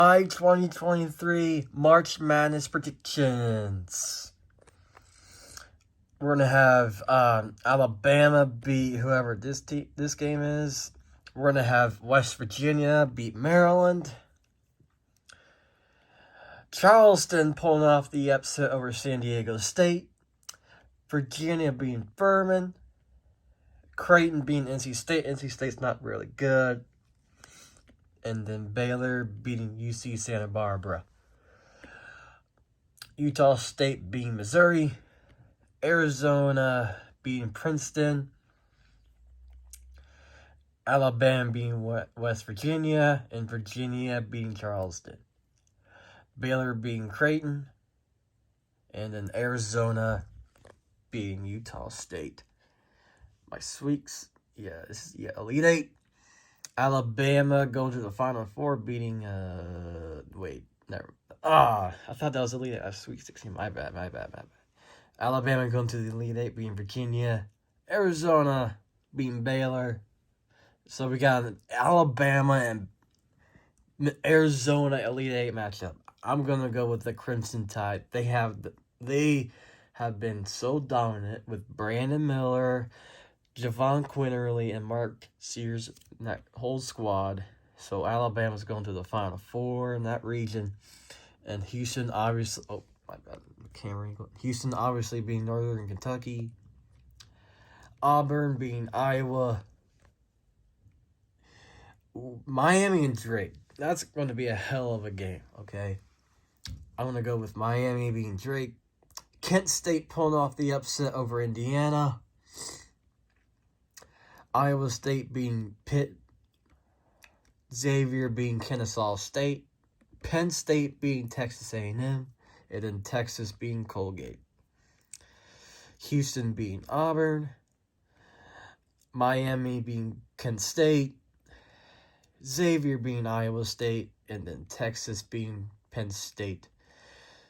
2023 March Madness predictions. We're gonna have Alabama beat whoever this game is. We're gonna have West Virginia beat Maryland. Charleston pulling off the upset over San Diego State. Virginia beating Furman. Creighton beating NC State. NC State's not really good. And then Baylor beating UC Santa Barbara. Utah State beating Missouri. Arizona beating Princeton. Alabama beating West Virginia. And Virginia beating Charleston. Baylor beating Creighton. And then Arizona beating Utah State. My sweeps, Elite Eight. Alabama going to the Final Four, beating, I thought that was Elite Eight. Sweet 16, my bad. Alabama going to the Elite Eight, beating Virginia. Arizona beating Baylor. So we got an Alabama and Arizona Elite Eight matchup. I'm going to go with the Crimson Tide. They have been so dominant with Brandon Miller, Javon Quinterly, and Mark Sears, that whole squad. So Alabama's going to the Final Four in that region. And Houston, obviously... Oh, my bad. Houston, obviously, being Northern Kentucky. Auburn being Iowa. Miami and Drake. That's going to be a hell of a game, okay? I'm going to go with Miami being Drake. Kent State pulling off the upset over Indiana. Iowa State being Pitt. Xavier being Kennesaw State. Penn State being Texas A&M. And then Texas being Colgate. Houston being Auburn. Miami being Kent State. Xavier being Iowa State. And then Texas being Penn State.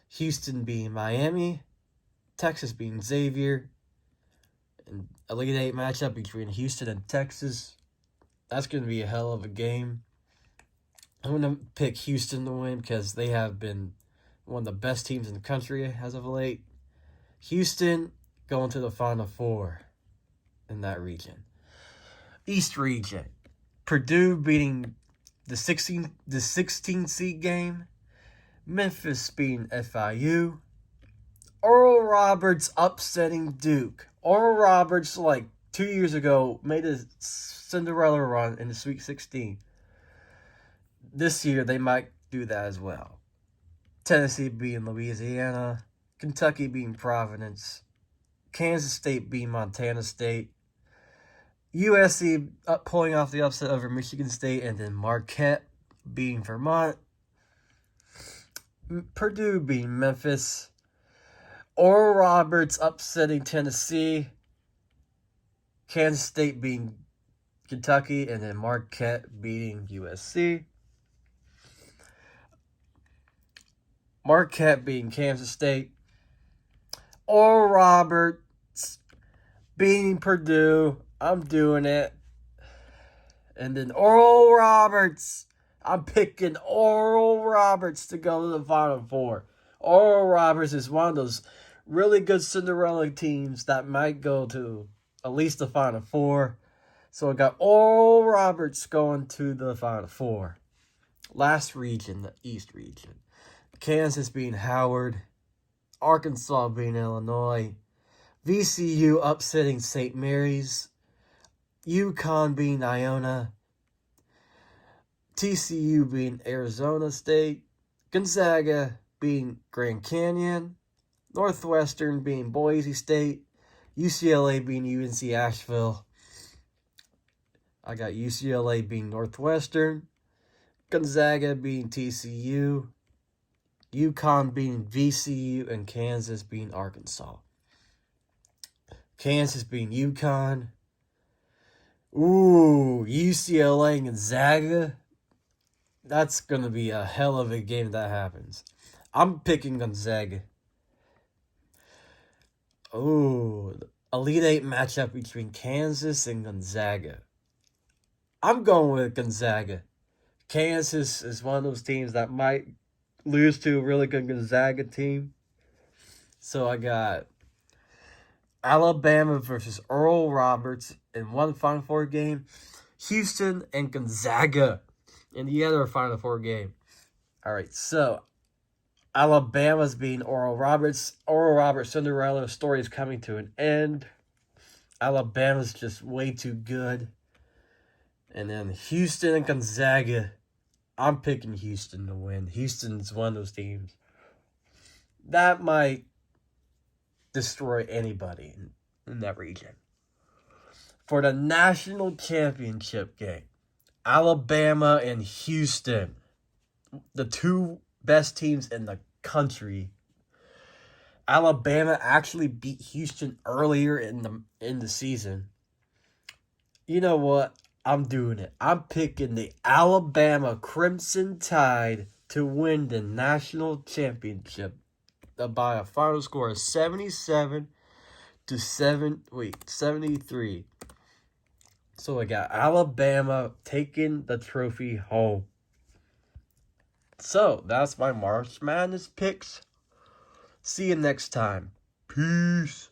Houston being Miami. Texas being Xavier. An Elite Eight matchup between Houston and Texas. That's going to be a hell of a game. I'm going to pick Houston to win because they have been one of the best teams in the country as of late. Houston going to the Final Four in that region. East region. Purdue beating the 16 seed game. Memphis beating FIU. Oral Roberts upsetting Duke. Oral Roberts, 2 years ago, made a Cinderella run in the Sweet 16. This year, they might do that as well. Tennessee beating Louisiana. Kentucky beating Providence. Kansas State beating Montana State. USC pulling off the upset over Michigan State. And then Marquette beating Vermont. Purdue beating Memphis. Oral Roberts upsetting Tennessee. Kansas State beating Kentucky. And then Marquette beating USC. Marquette beating Kansas State. Oral Roberts beating Purdue. I'm doing it. And then Oral Roberts. I'm picking Oral Roberts to go to the Final Four. Oral Roberts is one of those really good Cinderella teams that might go to at least the Final Four. So I got Oral Roberts going to the Final Four. Last region, the East region. Kansas being Howard. Arkansas being Illinois. VCU upsetting St. Mary's. UConn being Iona. TCU being Arizona State. Gonzaga being Grand Canyon. Northwestern being Boise State. UCLA being UNC Asheville. I got UCLA being Northwestern. Gonzaga being TCU. UConn being VCU. And Kansas being Arkansas. Kansas being UConn. Ooh, UCLA and Gonzaga. That's going to be a hell of a game if that happens. I'm picking Gonzaga. Ooh, Elite Eight matchup between Kansas and Gonzaga. I'm going with Gonzaga. Kansas is one of those teams that might lose to a really good Gonzaga team. So I got Alabama versus Oral Roberts in one Final Four game. Houston and Gonzaga in the other Final Four game. All right, so Alabama's beating Oral Roberts. Oral Roberts' Cinderella story is coming to an end. Alabama's just way too good. And then Houston and Gonzaga. I'm picking Houston to win. Houston's one of those teams that might destroy anybody in that region. For the national championship game, Alabama and Houston, the two best teams in the country. Alabama actually beat Houston earlier in the season. You know what? I'm doing it. I'm picking the Alabama Crimson Tide to win the national championship by a final score of 73. So I got Alabama taking the trophy home. So that's my March Madness picks. See you next time. Peace.